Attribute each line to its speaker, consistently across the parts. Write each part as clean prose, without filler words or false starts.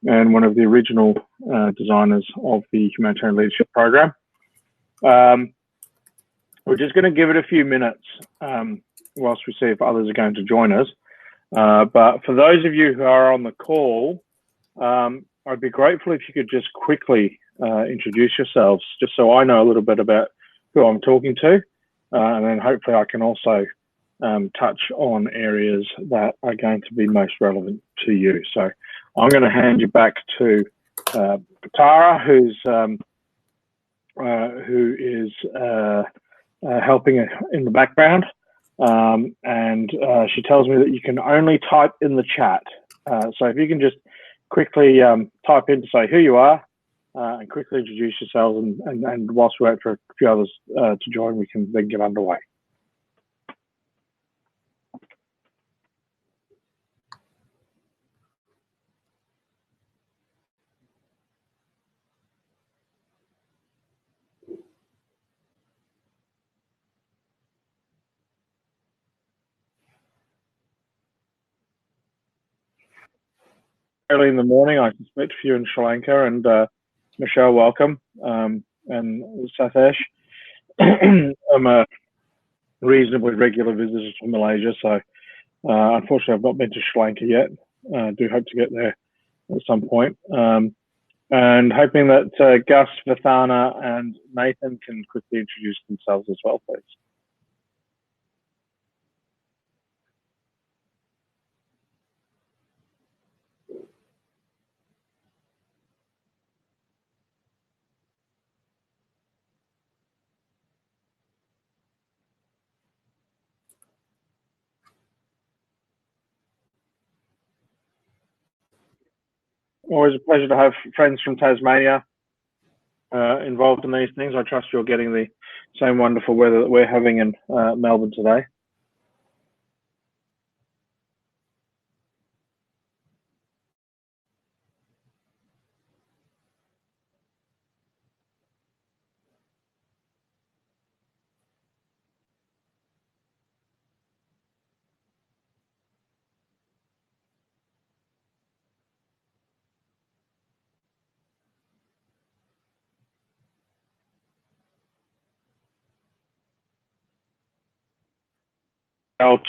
Speaker 1: and one of the original designers of the Humanitarian Leadership Program. We're just going to give it a few minutes whilst we see if others are going to join us. But for those of you who are on the call, I'd be grateful if you could just quickly introduce yourselves, just so I know a little bit about who I'm talking to, and then hopefully I can also touch on areas that are going to be most relevant to you. So I'm going to hand you back to Tara, who is helping in the background, and she tells me that you can only type in the chat. So if you can just quickly type in to say who you are and quickly introduce yourselves, and whilst we wait for a few others to join, we can then get underway. Early in the morning, I suspect, for you in Sri Lanka, and Michelle, welcome, and Sathesh. I'm a reasonably regular visitor to Malaysia, so unfortunately I've not been to Sri Lanka yet. I do hope to get there at some point, and hoping that Gus, Vathana, and Nathan can quickly introduce themselves as well, please. Always a pleasure to have friends from Tasmania involved in these things. I trust you're getting the same wonderful weather that we're having in Melbourne today.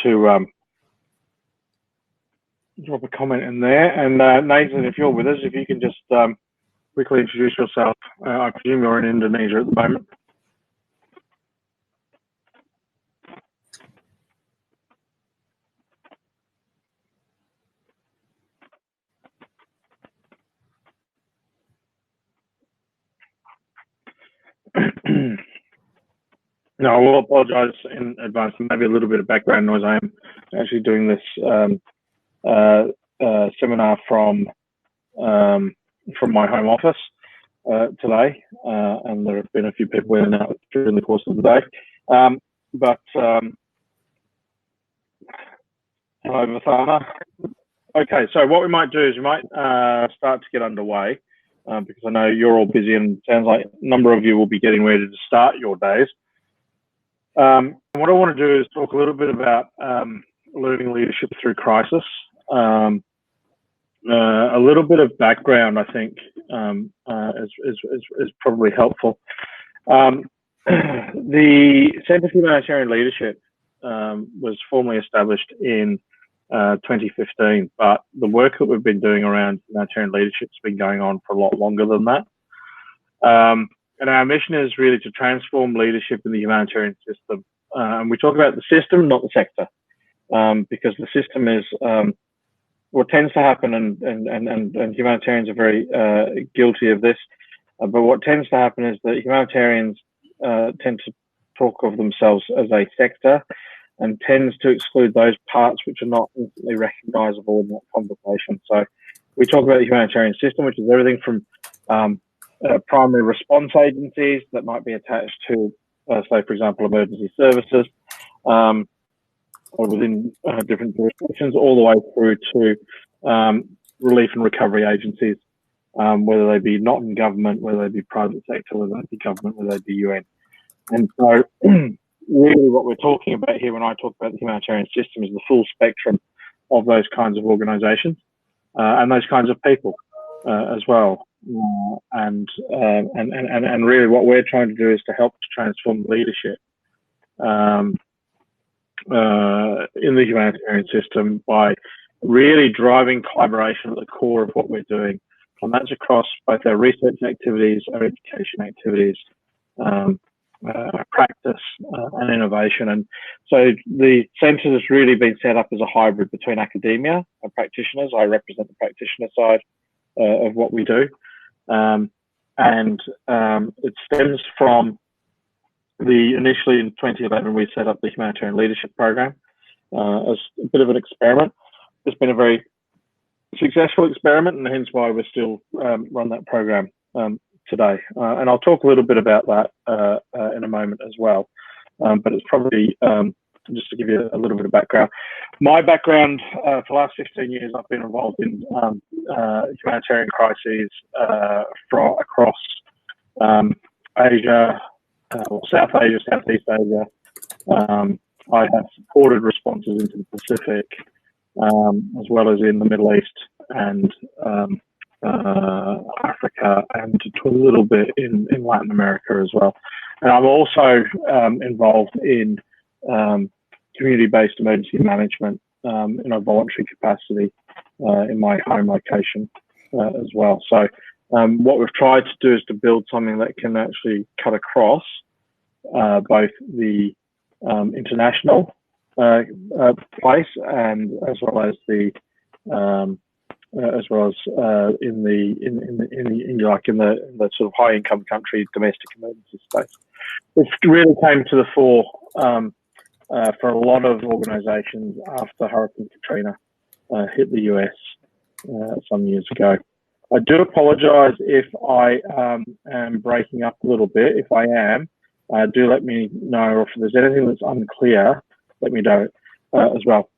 Speaker 1: To drop a comment in there, and Nathan, if you're with us, if you can just quickly introduce yourself. I presume you're in Indonesia at the moment. No, I will apologise in advance for maybe a little bit of background noise. I am actually doing this seminar from my home office today, and there have been a few people in and out during the course of the day. Hello, Vathana. Okay, so what we might do is we might start to get underway, because I know you're all busy, and it sounds like a number of you will be getting ready to start your days. What I want to do is talk a little bit about learning leadership through crisis. A little bit of background, I think, is probably helpful. The Centre for Humanitarian Leadership was formally established in 2015, but the work that we've been doing around humanitarian leadership has been going on for a lot longer than that. And our mission is really to transform leadership in the humanitarian system. And we talk about the system, not the sector, because the system is what tends to happen, and humanitarians are very guilty of this. But what tends to happen is that humanitarians tend to talk of themselves as a sector, and tends to exclude those parts which are not instantly recognisable in that conversation. So we talk about the humanitarian system, which is everything from primary response agencies that might be attached to, say, for example, emergency services, or within different jurisdictions, all the way through to relief and recovery agencies, whether they be not in government, whether they be private sector, whether they be government, whether they be UN. And so really what we're talking about here when I talk about the humanitarian system is the full spectrum of those kinds of organisations and those kinds of people. as well. And really what we're trying to do is to help to transform leadership in the humanitarian system by really driving collaboration at the core of what we're doing. And that's across both our research activities, our education activities, practice and innovation. And so the centre has really been set up as a hybrid between academia and practitioners. I represent the practitioner side of what we do. It stems from initially in 2011, we set up the Humanitarian Leadership Program as a bit of an experiment. It's been a very successful experiment, and hence why we still run that program today. And I'll talk a little bit about that in a moment as well. But it's probably, just to give you a little bit of background. My background for the last 15 years, I've been involved in humanitarian crises across Asia, South Asia, Southeast Asia. I have supported responses into the Pacific, as well as in the Middle East and Africa, and to a little bit in Latin America as well. And I'm also involved in community-based emergency management in a voluntary capacity in my home location as well. So what we've tried to do is to build something that can actually cut across both the international place and as well as the in the sort of high income country domestic emergency space, which really came to the fore for a lot of organisations after Hurricane Katrina hit the US some years ago. I do apologise if I am breaking up a little bit. If I am, do let me know, or if there's anything that's unclear, let me know as well.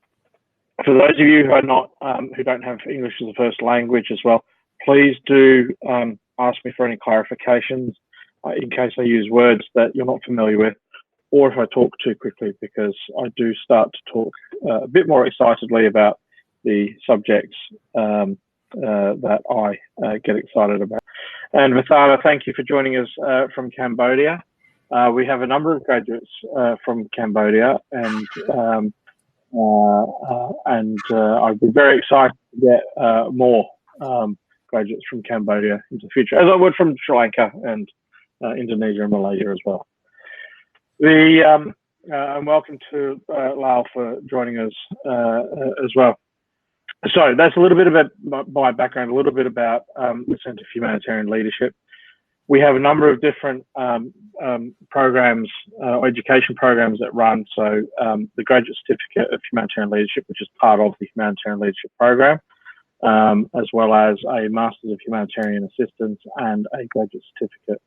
Speaker 1: For those of you who are not, who don't have English as a first language as well, please do ask me for any clarifications in case I use words that you're not familiar with, or if I talk too quickly, because I do start to talk a bit more excitedly about the subjects that I get excited about. And Vathana, thank you for joining us from Cambodia. We have a number of graduates from Cambodia, and I'd be very excited to get more graduates from Cambodia into the future, as I would from Sri Lanka and Indonesia and Malaysia as well. And welcome to Lal for joining us as well. So that's a little bit about my background, a little bit about the Centre for Humanitarian Leadership. We have a number of different programs, education programs that run. So the Graduate Certificate of Humanitarian Leadership, which is part of the Humanitarian Leadership Program, as well as a Masters of Humanitarian Assistance and a Graduate Certificate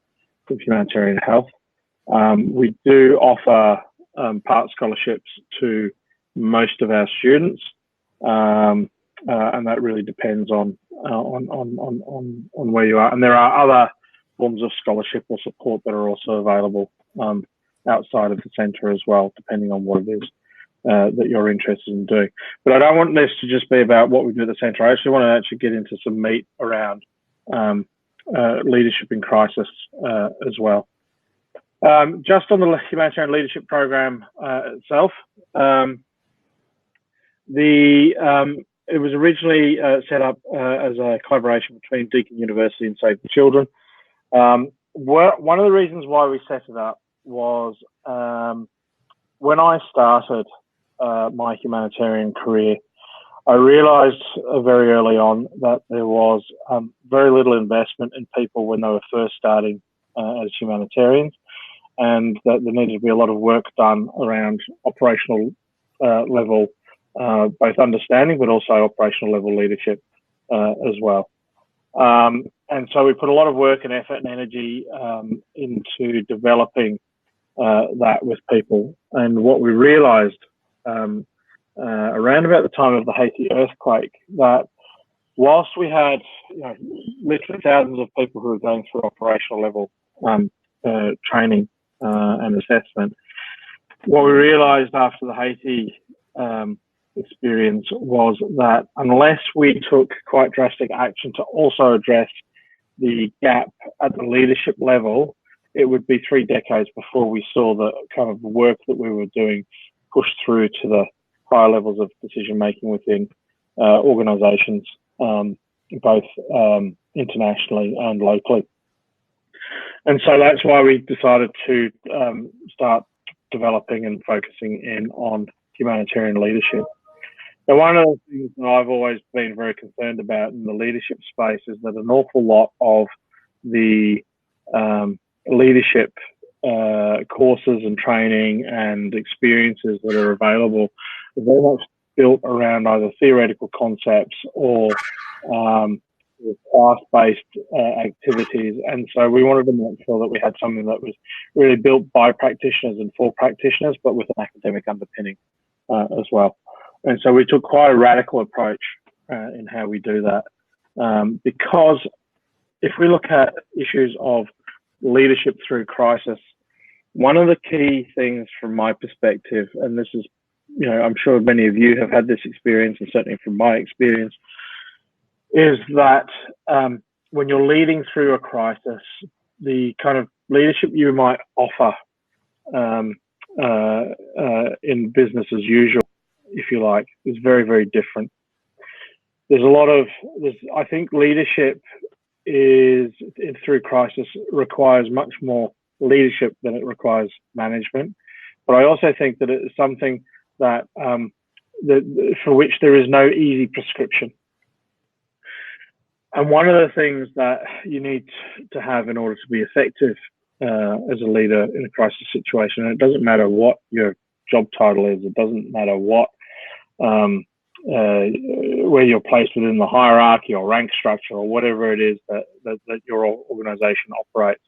Speaker 1: of Humanitarian Health. We do offer part scholarships to most of our students, and that really depends on where you are. And there are other forms of scholarship or support that are also available outside of the centre as well, depending on what it is that you're interested in doing. But I don't want this to just be about what we do at the centre. I actually want to actually get into some meat around leadership in crisis as well. Just on the Humanitarian Leadership Program itself, it was originally set up as a collaboration between Deakin University and Save the Children. One of the reasons why we set it up was when I started my humanitarian career, I realised very early on that there was very little investment in people when they were first starting as humanitarians, and that there needed to be a lot of work done around operational level, both understanding but also operational level leadership as well. And so we put a lot of work and effort and energy into developing that with people. And what we realised around about the time of the Haiti earthquake, that whilst we had literally thousands of people who were going through operational level training and assessment, what we realised after the Haiti experience was that unless we took quite drastic action to also address the gap at the leadership level, it would be 3 decades before we saw the kind of work that we were doing push through to the higher levels of decision making within organizations, both internationally and locally. And so that's why we decided to start developing and focusing in on humanitarian leadership. Now, one of the things that I've always been very concerned about in the leadership space is that an awful lot of the leadership courses and training and experiences that are available are very much built around either theoretical concepts or class-based activities. And so we wanted to make sure that we had something that was really built by practitioners and for practitioners, but with an academic underpinning as well. And so we took quite a radical approach in how we do that. Because if we look at issues of leadership through crisis, one of the key things from my perspective, and this is, I'm sure many of you have had this experience, and certainly from my experience, is that when you're leading through a crisis, the kind of leadership you might offer in business as usual, if you like, is very, very different. I think leadership through crisis requires much more leadership than it requires management. But I also think that it is something that for which there is no easy prescription. And one of the things that you need to have in order to be effective as a leader in a crisis situation, and it doesn't matter what your job title is, it doesn't matter what where you're placed within the hierarchy or rank structure or whatever it is that your organization operates,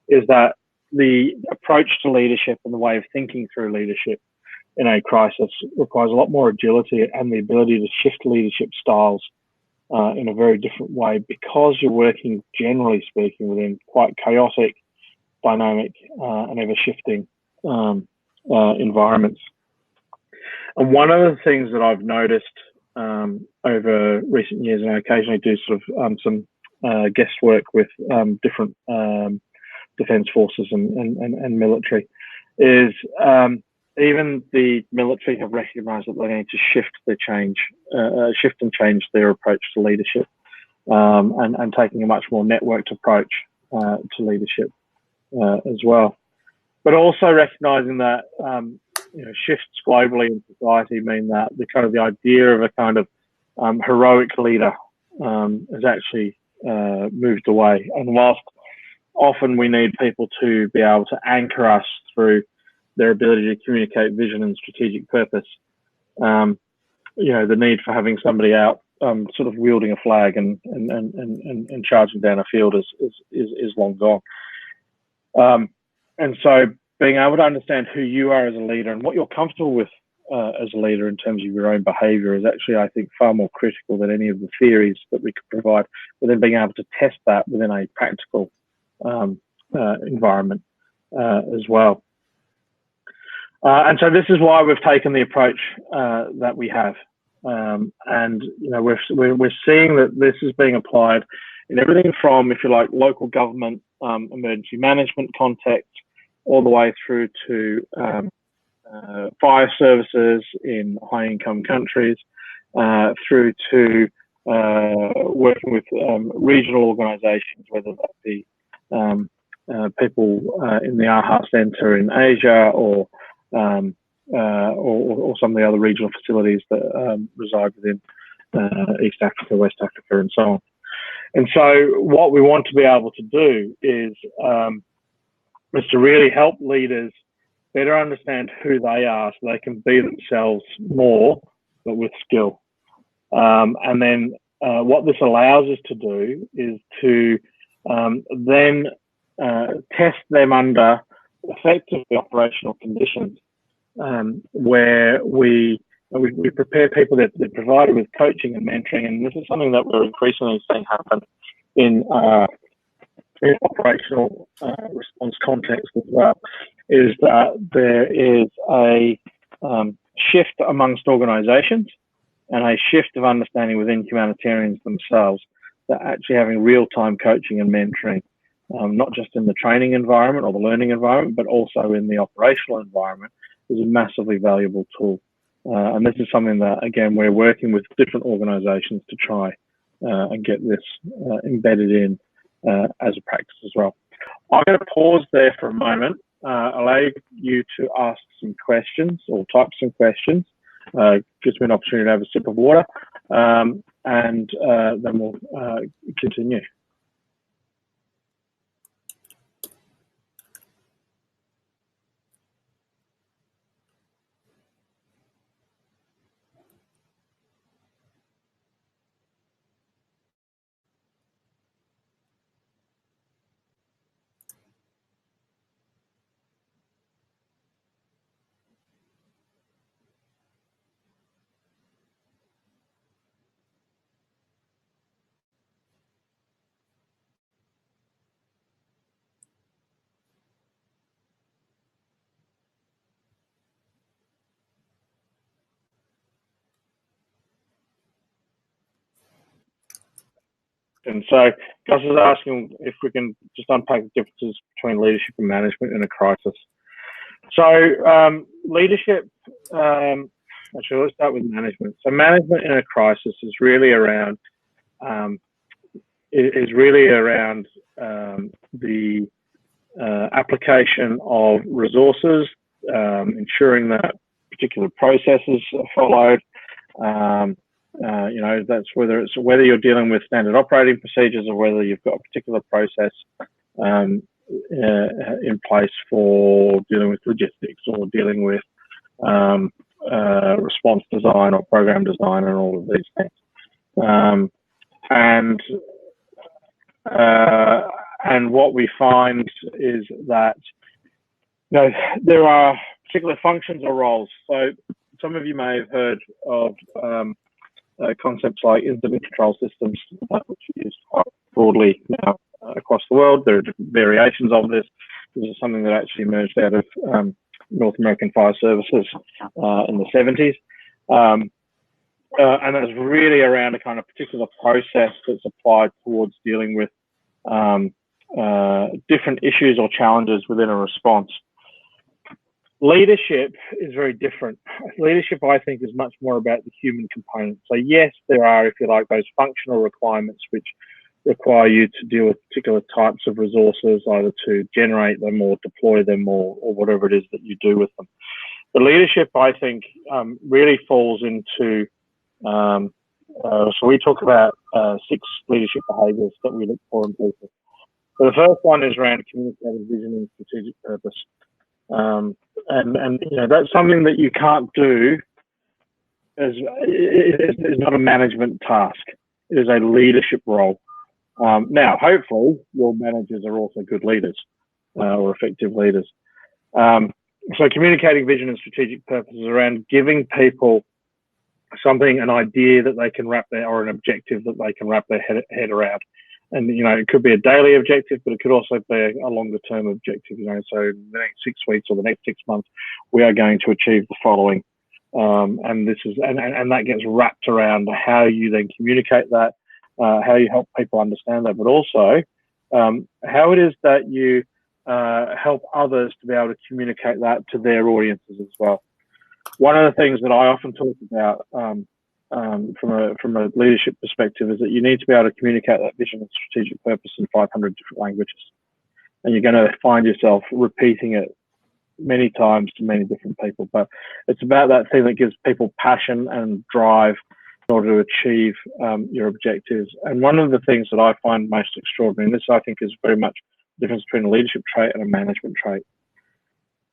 Speaker 1: is that the approach to leadership and the way of thinking through leadership in a crisis requires a lot more agility and the ability to shift leadership styles in a very different way, because you're working, generally speaking, within quite chaotic, dynamic, and ever-shifting environments. And one of the things that I've noticed over recent years, and I occasionally do sort of some guest work with different defence forces and military, is even the military have recognised that they need to shift and change their approach to leadership, and taking a much more networked approach to leadership as well. But also recognising that shifts globally in society mean that the idea of a kind of heroic leader has actually moved away. And whilst often we need people to be able to anchor us through their ability to communicate vision and strategic purpose, the need for having somebody out sort of wielding a flag and charging down a field is long gone. And so being able to understand who you are as a leader and what you're comfortable with as a leader in terms of your own behaviour is actually, I think, far more critical than any of the theories that we could provide, but then being able to test that within a practical environment as well. And so this is why we've taken the approach that we have. And we're seeing that this is being applied in everything from, if you like, local government, emergency management context, all the way through to fire services in high-income countries, through to working with regional organisations, whether that be people in the AHA Centre in Asia or some of the other regional facilities that reside within East Africa, West Africa, and so on. And so what we want to be able to do is to really help leaders better understand who they are so they can be themselves more, but with skill. And then what this allows us to do is to then test them under effectively operational conditions, where we prepare people that they're provided with coaching and mentoring. And this is something that we're increasingly seeing happen in operational response context as well, is that there is a shift amongst organisations and a shift of understanding within humanitarians themselves that actually having real-time coaching and mentoring, not just in the training environment or the learning environment, but also in the operational environment, is a massively valuable tool. And this is something that, again, we're working with different organisations to try and get this embedded in as a practice as well. I'm going to pause there for a moment, allow you to ask some questions or type some questions. Gives me an opportunity to have a sip of water, and then we'll continue. And so Gus is asking if we can just unpack the differences between leadership and management in a crisis. So leadership, actually let's start with management. So management in a crisis is really around the application of resources, ensuring that particular processes are followed. That's whether you're dealing with standard operating procedures or whether you've got a particular process in place for dealing with logistics or dealing with response design or program design and all of these things. And what we find is that there are particular functions or roles. So some of you may have heard of concepts like incident control systems, which are used quite broadly now across the world. There are different variations of this. This is something that actually emerged out of North American Fire Services in the 70s. And that's really around a kind of particular process that's applied towards dealing with different issues or challenges within a response. Leadership is very different. Leadership, I think, is much more about the human component. So yes, there are, if you like, those functional requirements which require you to deal with particular types of resources, either to generate them or deploy them or whatever it is that you do with them. The leadership, I think, really falls into, so we talk about 6 leadership behaviours that we look for in people. So the first one is around communicating vision and strategic purpose. And that's something that you can't do is not a management task. It is a leadership role. Now, hopefully, your managers are also good leaders or effective leaders. So communicating vision and strategic purpose is around giving people something, an idea that they can or an objective that they can wrap their head around. And, it could be a daily objective, but it could also be a longer term objective, so the next 6 weeks or the next 6 months, we are going to achieve the following. And that gets wrapped around how you then communicate that, how you help people understand that, but also how it is that you help others to be able to communicate that to their audiences as well. One of the things that I often talk about from a leadership perspective is that you need to be able to communicate that vision and strategic purpose in 500 different languages. And you're going to find yourself repeating it many times to many different people. But it's about that thing that gives people passion and drive in order to achieve your objectives. And one of the things that I find most extraordinary, and this I think is very much the difference between a leadership trait and a management trait,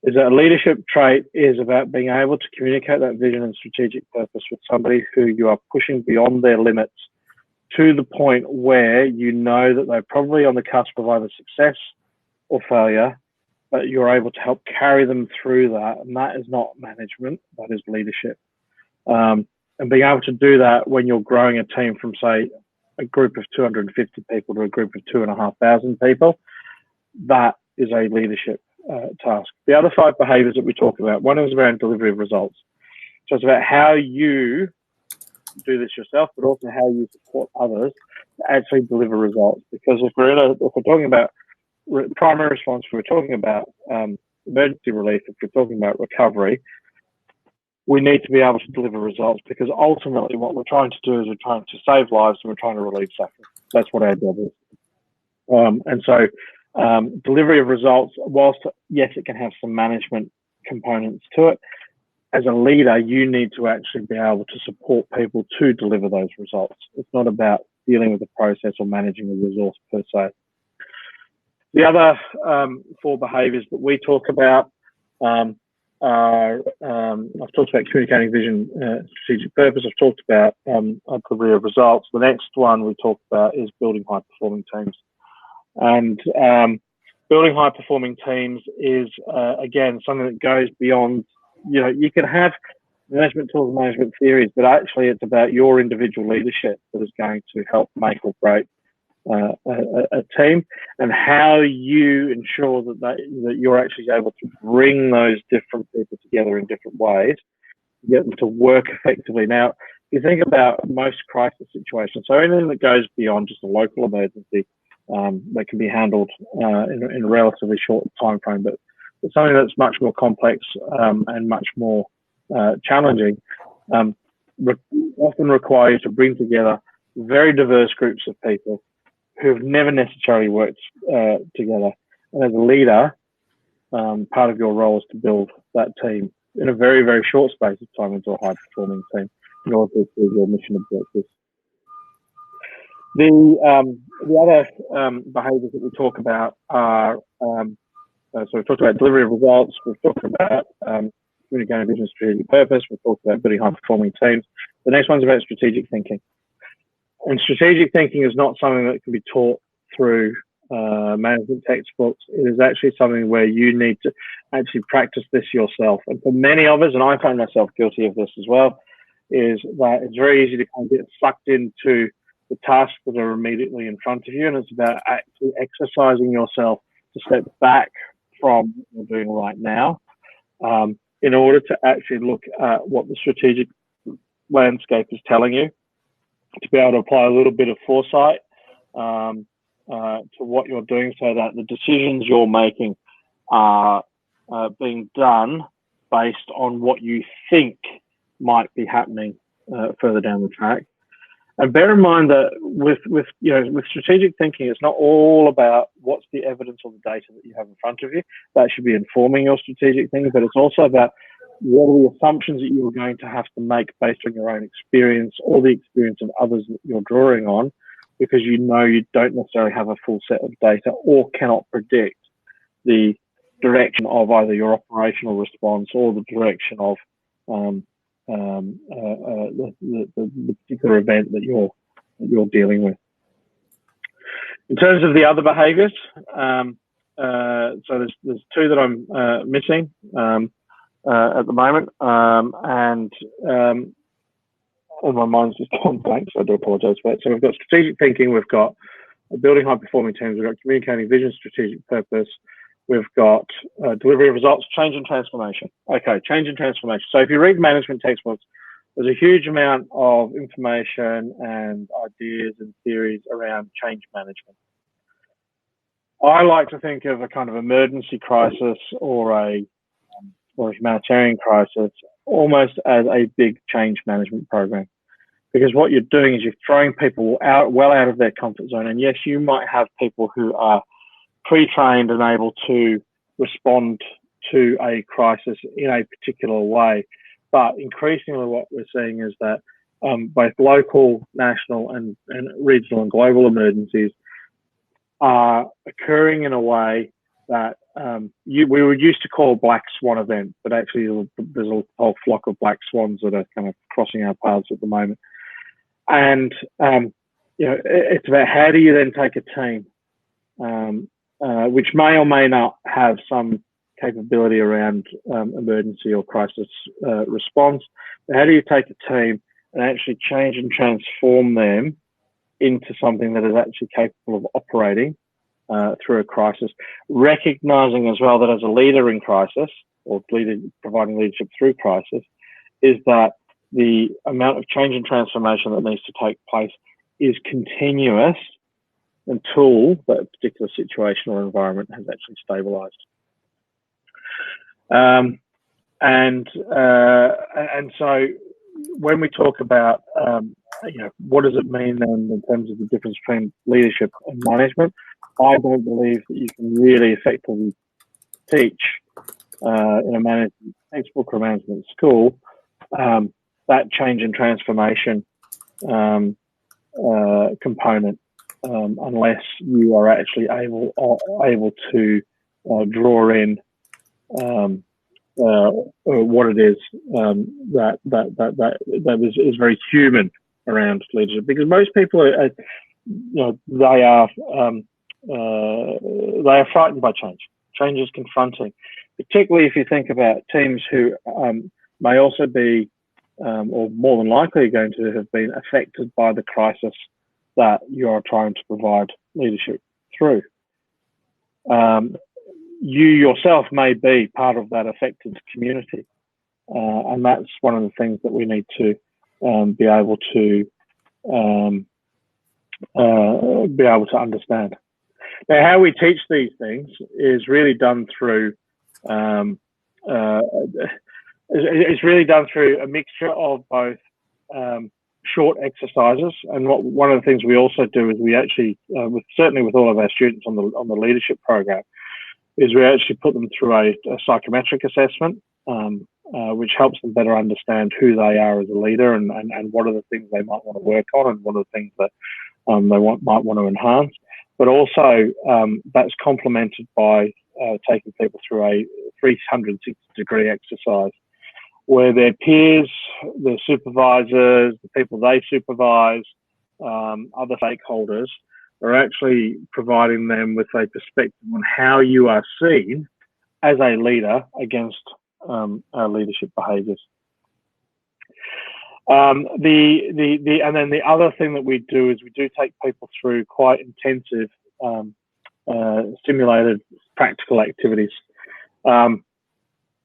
Speaker 1: is that a leadership trait is about being able to communicate that vision and strategic purpose with somebody who you are pushing beyond their limits to the point where you know that they're probably on the cusp of either success or failure, but you're able to help carry them through that. And that is not management, that is leadership. And being able to do that when you're growing a team from, say, a group of 250 people to a group of 2,500 people, that is a leadership task. The other 5 behaviours that we talk about, one is around delivery of results. So it's about how you do this yourself, but also how you support others to actually deliver results. Because if we're talking about primary response, if we're talking about emergency relief, if we're talking about recovery, we need to be able to deliver results, because ultimately what we're trying to do is we're trying to save lives and we're trying to relieve suffering. That's what our job is. And so delivery of results, whilst yes, it can have some management components to it, as a leader, you need to actually be able to support people to deliver those results. It's not about dealing with the process or managing the resource per se. The other 4 behaviours that we talk about are, I've talked about communicating vision, strategic purpose. I've talked about delivery of results. The next one we talked about is building high-performing teams. And building high-performing teams is, again, something that goes beyond, you can have management tools and management theories, but actually it's about your individual leadership that is going to help make or break a team, and how you ensure that you're actually able to bring those different people together in different ways, get them to work effectively. Now, if you think about most crisis situations, so anything that goes beyond just a local emergency, that can be handled in a relatively short time frame, but it's something that's much more complex and much more challenging, often require you to bring together very diverse groups of people who have never necessarily worked together. And as a leader, part of your role is to build that team in a very, very short space of time into a high-performing team in order to achieve your mission objectives. The other behaviours that we talk about are, so we've talked about delivery of results, we've talked about communicating vision, strategic purpose, we've talked about building high-performing teams. The next one's about strategic thinking. And strategic thinking is not something that can be taught through management textbooks. It is actually something where you need to actually practice this yourself. And for many of us, and I find myself guilty of this as well, is that it's very easy to kind of get sucked into the tasks that are immediately in front of you. And it's about actually exercising yourself to step back from what you're doing right now in order to actually look at what the strategic landscape is telling you, to be able to apply a little bit of foresight to what you're doing, so that the decisions you're making are being done based on what you think might be happening further down the track. And bear in mind that with strategic thinking, it's not all about what's the evidence or the data that you have in front of you. That should be informing your strategic thinking, but it's also about what are the assumptions that you're going to have to make based on your own experience or the experience of others that you're drawing on, because you don't necessarily have a full set of data or cannot predict the direction of either your operational response or the direction of the particular event that you're dealing with. In terms of the other behaviours, so there's 2 that I'm missing at the moment, and all my mind's just gone blank, so I do apologise for that. So we've got strategic thinking, we've got building high-performing teams, we've got communicating vision, strategic purpose, we've got delivery of results, change and transformation. Okay, change and transformation. So if you read management textbooks, there's a huge amount of information and ideas and theories around change management. I like to think of a kind of emergency crisis or a humanitarian crisis almost as a big change management program, because what you're doing is you're throwing people well out of their comfort zone. And yes, you might have people who are pre-trained and able to respond to a crisis in a particular way, but increasingly what we're seeing is that both local, national and regional and global emergencies are occurring in a way that we were used to call black swan event, but actually there's a whole flock of black swans that are kind of crossing our paths at the moment. And it's about how do you then take a team which may or may not have some capability around emergency or crisis response, but how do you take a team and actually change and transform them into something that is actually capable of operating through a crisis, recognizing as well that as a leader in crisis or providing leadership through crisis, is that the amount of change and transformation that needs to take place is continuous until that particular situation or environment has actually stabilized. And so when we talk about, what does it mean then in terms of the difference between leadership and management? I don't believe that you can really effectively teach in a management textbook or management school that change and transformation component unless you are actually able to draw in what it is that is very human around leadership, because most people are they are frightened by change. Change is confronting, particularly if you think about teams who may also be or more than likely going to have been affected by the crisis that you are trying to provide leadership through. You yourself may be part of that affected community, and that's one of the things that we need to be able to understand. Now, how we teach these things is really done through it's really done through a mixture of both short exercises, and one of the things we also do is we actually, certainly with all of our students on the leadership program, is we actually put them through a psychometric assessment, which helps them better understand who they are as a leader and what are the things they might want to work on and what are the things that they might want to enhance. But also that's complemented by taking people through a 360-degree exercise where their peers, their supervisors, the people they supervise, other stakeholders are actually providing them with a perspective on how you are seen as a leader against leadership behaviours. And then the other thing that we do is we do take people through quite intensive simulated practical activities.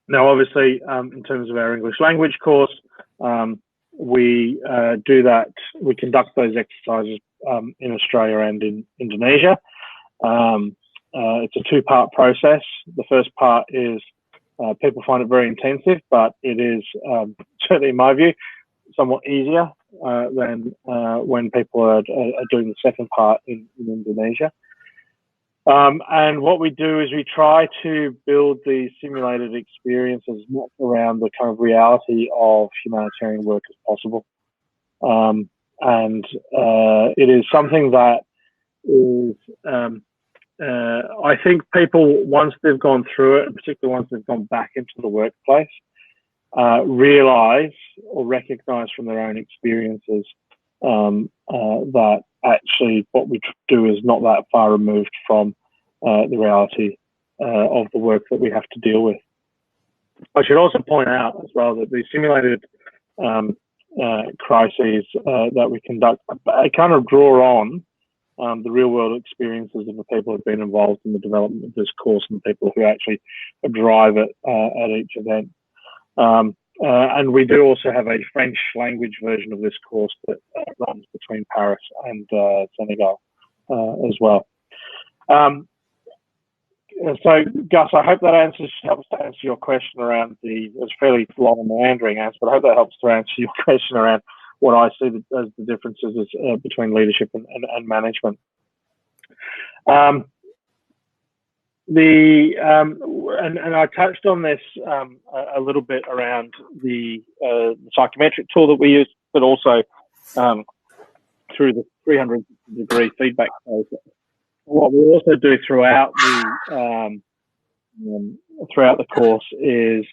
Speaker 1: Now, obviously, in terms of our English language course, we do that. We conduct those exercises in Australia and in Indonesia. It's a two-part process. The first part is people find it very intensive, but it is certainly, in my view, somewhat easier than when people are doing the second part in Indonesia. And what we do is we try to build these simulated experiences not around the kind of reality of humanitarian work as possible. It is something that is, I think people, once they've gone through it, and particularly once they've gone back into the workplace, realize or recognize from their own experiences that actually what we do is not that far removed from the reality of the work that we have to deal with. I should also point out as well that the simulated crises that we conduct kind of draw on the real world experiences of the people who have been involved in the development of this course and the people who actually drive it at each event. And we do also have a French language version of this course that runs between Paris and Senegal as well. So, Gus, I hope that helps to answer your question around it's fairly long and meandering answer, but I hope that helps to answer your question around what I see as the differences between leadership and management. And I touched on this a little bit around the psychometric tool that we use, but also through the 360-degree feedback process. What we also do throughout the course is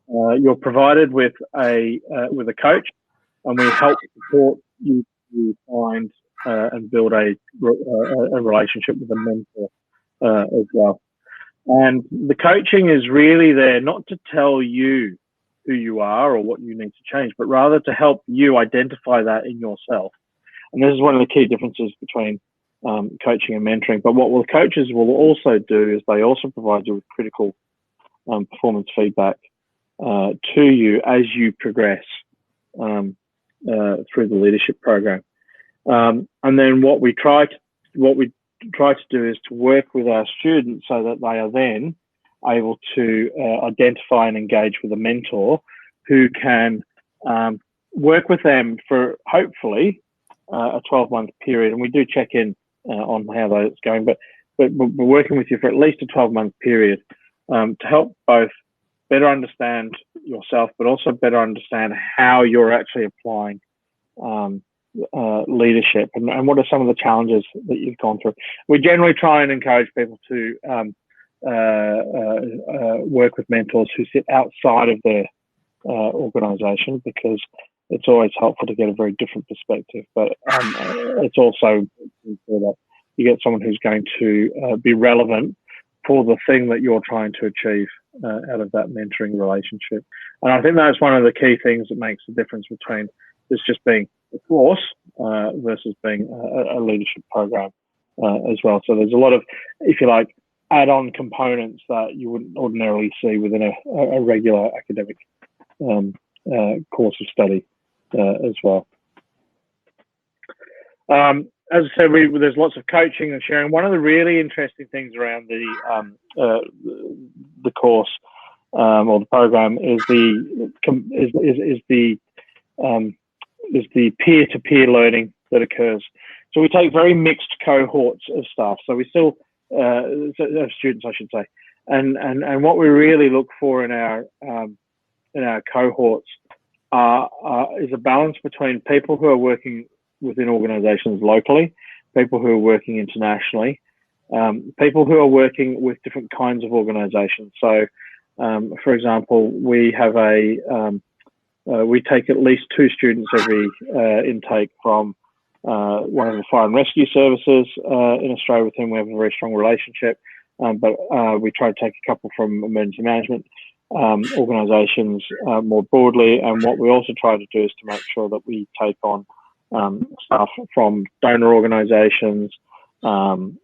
Speaker 1: you're provided with a coach, and we help support you to find and build a relationship with a mentor as well. And the coaching is really there not to tell you who you are or what you need to change, but rather to help you identify that in yourself. And this is one of the key differences between coaching and mentoring. But what coaches will also do is they also provide you with critical performance feedback to you as you progress through the leadership program. And then what we try to do is to work with our students so that they are then able to identify and engage with a mentor who can work with them for hopefully a 12-month period. And we do check in on how that's going, but we're working with you for at least a 12-month period to help both better understand yourself, but also better understand how you're actually applying leadership and what are some of the challenges that you've gone through. We generally try and encourage people to work with mentors who sit outside of their organisation, because it's always helpful to get a very different perspective. But it's also that you get someone who's going to be relevant for the thing that you're trying to achieve out of that mentoring relationship. And I think that's one of the key things that makes the difference between this just being a course versus being a leadership program as well. So there's a lot of, if you like, add-on components that you wouldn't ordinarily see within a regular academic course of study as well. As I said, there's lots of coaching and sharing. One of the really interesting things around the course or the program is the peer-to-peer learning that occurs. So we take very mixed cohorts of staff. So we still students, I should say, and what we really look for in our cohorts is a balance between people who are working within organisations locally, people who are working internationally, people who are working with different kinds of organisations. So, for example, we have we take at least 2 students every intake from one of the fire and rescue services in Australia, with whom we have a very strong relationship. But we try to take a couple from emergency management organisations more broadly. And what we also try to do is to make sure that we take on staff from donor organisations, and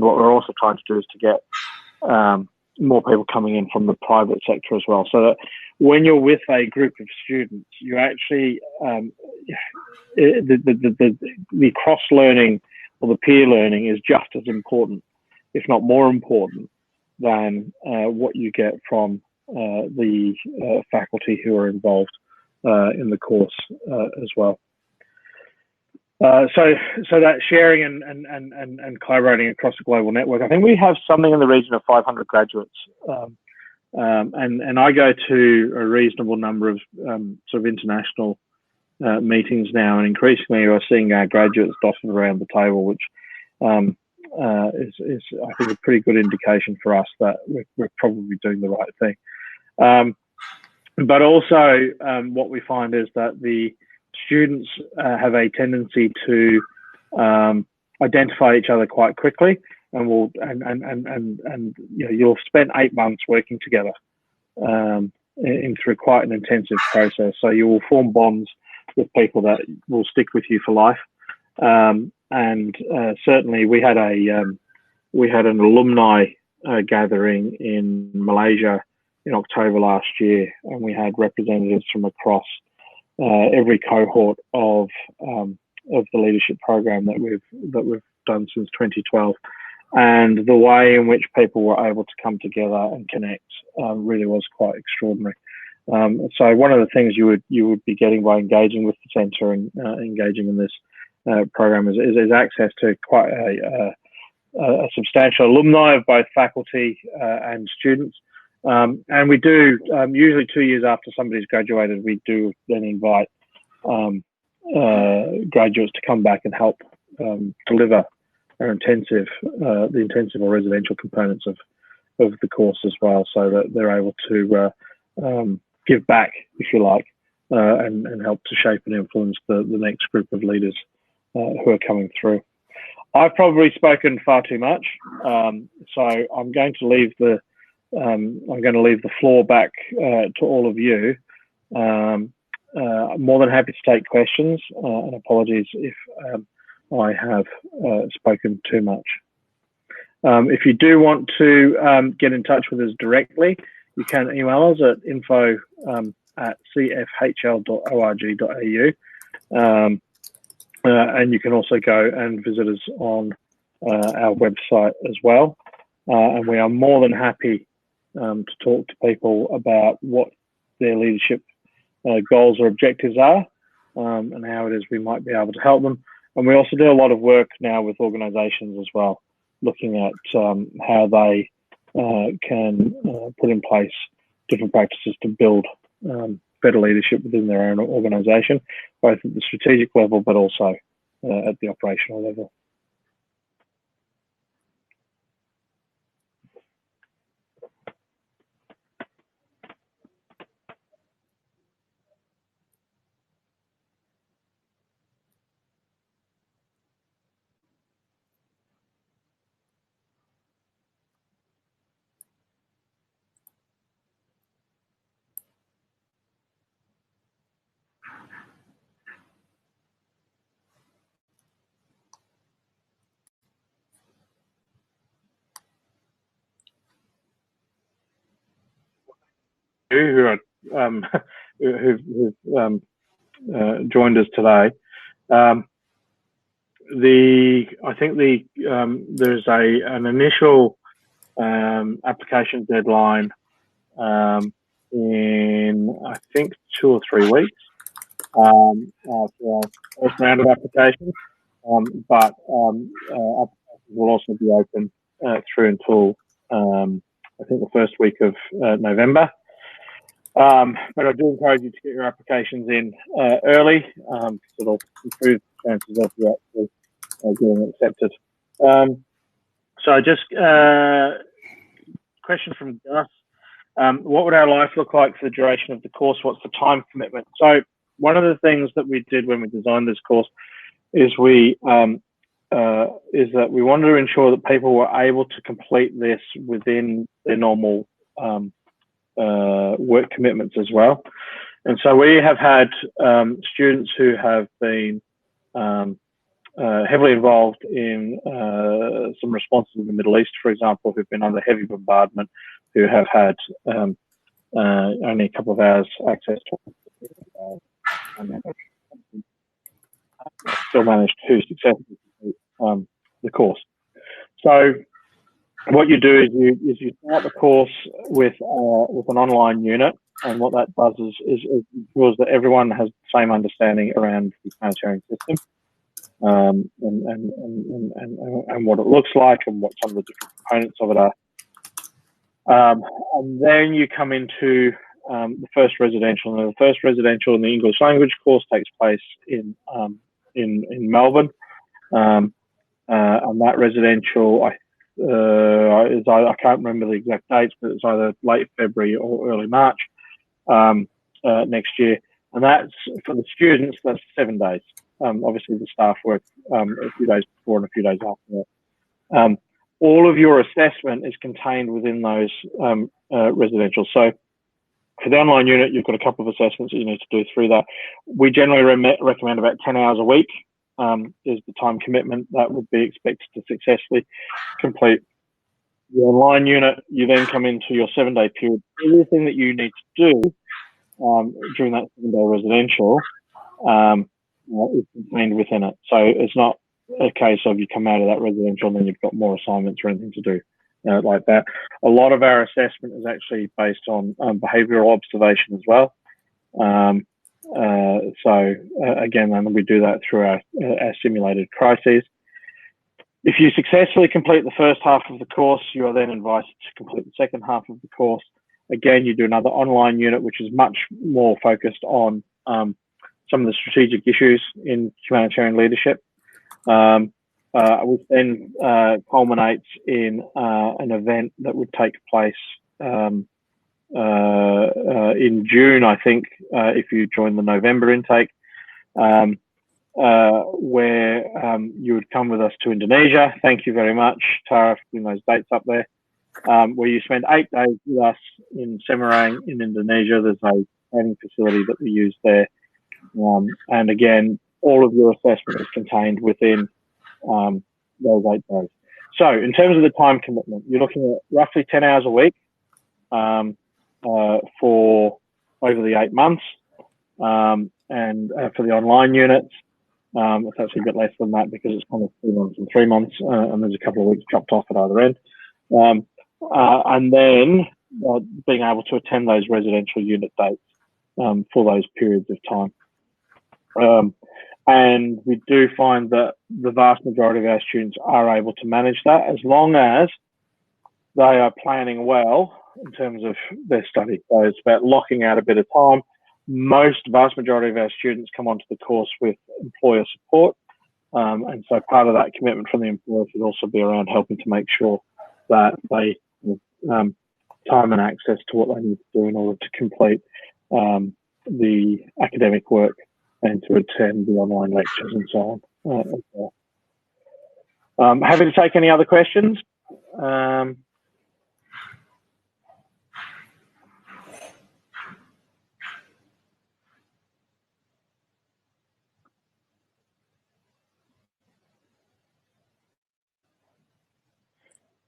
Speaker 1: what we're also trying to do is to get more people coming in from the private sector as well, so that when you're with a group of students, you actually the cross learning or the peer learning is just as important, if not more important, than what you get from the faculty who are involved in the course as well. So that sharing and collaborating across the global network, I think we have something in the region of 500 graduates, and I go to a reasonable number of sort of international meetings now, and increasingly we're seeing our graduates dotted around the table, which is I think a pretty good indication for us that we're probably doing the right thing. But also what we find is that the students have a tendency to identify each other quite quickly, and you'll spend 8 months working together through quite an intensive process. So you will form bonds with people that will stick with you for life. And certainly we had an alumni gathering in Malaysia in October last year, and we had representatives from across every cohort of the leadership program that we've done since 2012, and the way in which people were able to come together and connect really was quite extraordinary. So one of the things you would be getting by engaging with the centre and engaging in this program is access to quite a substantial alumni of both faculty and students. And we do, usually 2 years after somebody's graduated, we do then invite graduates to come back and help deliver our intensive or residential components of the course as well, so that they're able to give back, if you like, and help to shape and influence the next group of leaders who are coming through. I've probably spoken far too much, so I'm going to leave the floor back to all of you. I'm more than happy to take questions, and apologies if I have spoken too much. If you do want to get in touch with us directly, you can email us at info@cfhl.org.au, and you can also go and visit us on our website as well. And we are more than happy to talk to people about what their leadership goals or objectives are, and how it is we might be able to help them. And we also do a lot of work now with organisations as well, looking at how they can put in place different practices to build better leadership within their own organisation, both at the strategic level but also at the operational level. Who've joined us today. I think there's an initial application deadline in I think 2 or 3 weeks for our first round of applications, but applications will also be open through until I think the first week of November. But I do encourage you to get your applications in early, because it'll improve the chances of you actually getting accepted. So just question from Gus. What would our life look like for the duration of the course? What's the time commitment? So one of the things that we did when we designed this course is that we wanted to ensure that people were able to complete this within their normal work commitments as well. And so we have had students who have been heavily involved in some responses in the Middle East, for example, who've been under heavy bombardment, who have had only a couple of hours access to still managed to successfully complete the course. So what you do is you start the course with an online unit, and what that does is ensures that everyone has the same understanding around the humanitarian system, and what it looks like and what some of the different components of it are. And then you come into the first residential, and the first residential in the English language course takes place in Melbourne, and that residential I can't remember the exact dates, but it's either late February or early March next year, and that's for the students. That's 7 days. Obviously, the staff work a few days before and a few days after that. All of your assessment is contained within those residential. So for the online unit, you've got a couple of assessments that you need to do through that. We generally recommend about 10 hours a week is the time commitment that would be expected to successfully complete the online unit. You then come into your 7-day period. Everything that you need to do during that 7-day residential is contained within it. So it's not a case of you come out of that residential and then you've got more assignments or anything to do like that. A lot of our assessment is actually based on behavioural observation as well. Again, and we do that through our simulated crises. If you successfully complete the first half of the course, you are then invited to complete the second half of the course. Again, you do another online unit, which is much more focused on some of the strategic issues in humanitarian leadership, which then culminates in an event that would take place in June, I think, if you join the November intake, where you would come with us to Indonesia. Thank you very much, Tara, for putting those dates up there. Where you spend 8 days with us in Semarang in Indonesia. There's a training facility that we use there. And again, all of your assessment is contained within those 8 days. So in terms of the time commitment, you're looking at roughly 10 hours a week for over the 8 months. And for the online units, it's actually a bit less than that because it's kind of 2 months and 3 months, and there's a couple of weeks chopped off at either end. And then being able to attend those residential unit dates for those periods of time. And we do find that the vast majority of our students are able to manage that as long as they are planning well in terms of their study. So it's about locking out a bit of time. Vast majority of our students come onto the course with employer support. And so part of that commitment from the employer should also be around helping to make sure that they have time and access to what they need to do in order to complete the academic work and to attend the online lectures and so on. Happy to take any other questions.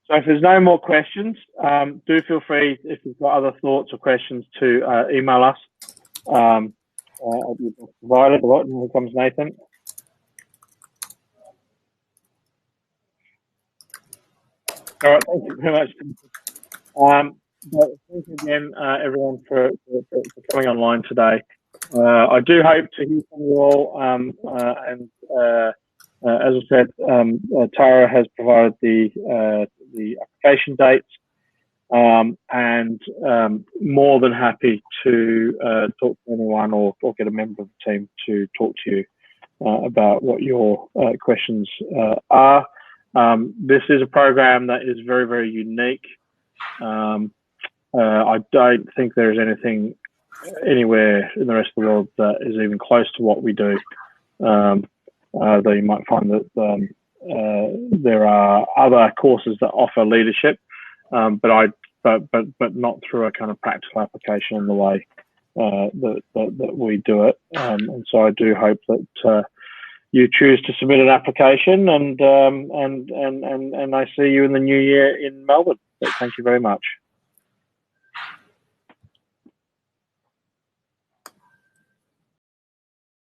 Speaker 1: So if there's no more questions, do feel free, if you've got other thoughts or questions, to email us. Provided. Here comes Nathan. All right, thank you very much. But thank you again, everyone, for coming online today. I do hope to hear from you all. As I said, Tara has provided the application dates, and more than happy to talk to anyone or get a member of the team to talk to you about what your questions are. This is a program that is very, very unique. I don't think there is anything anywhere in the rest of the world that is even close to what we do. Though you might find that there are other courses that offer leadership, but not through a kind of practical application in the way that we do it. And so I do hope that you choose to submit an application, and I see you in the new year in Melbourne. So thank you very much.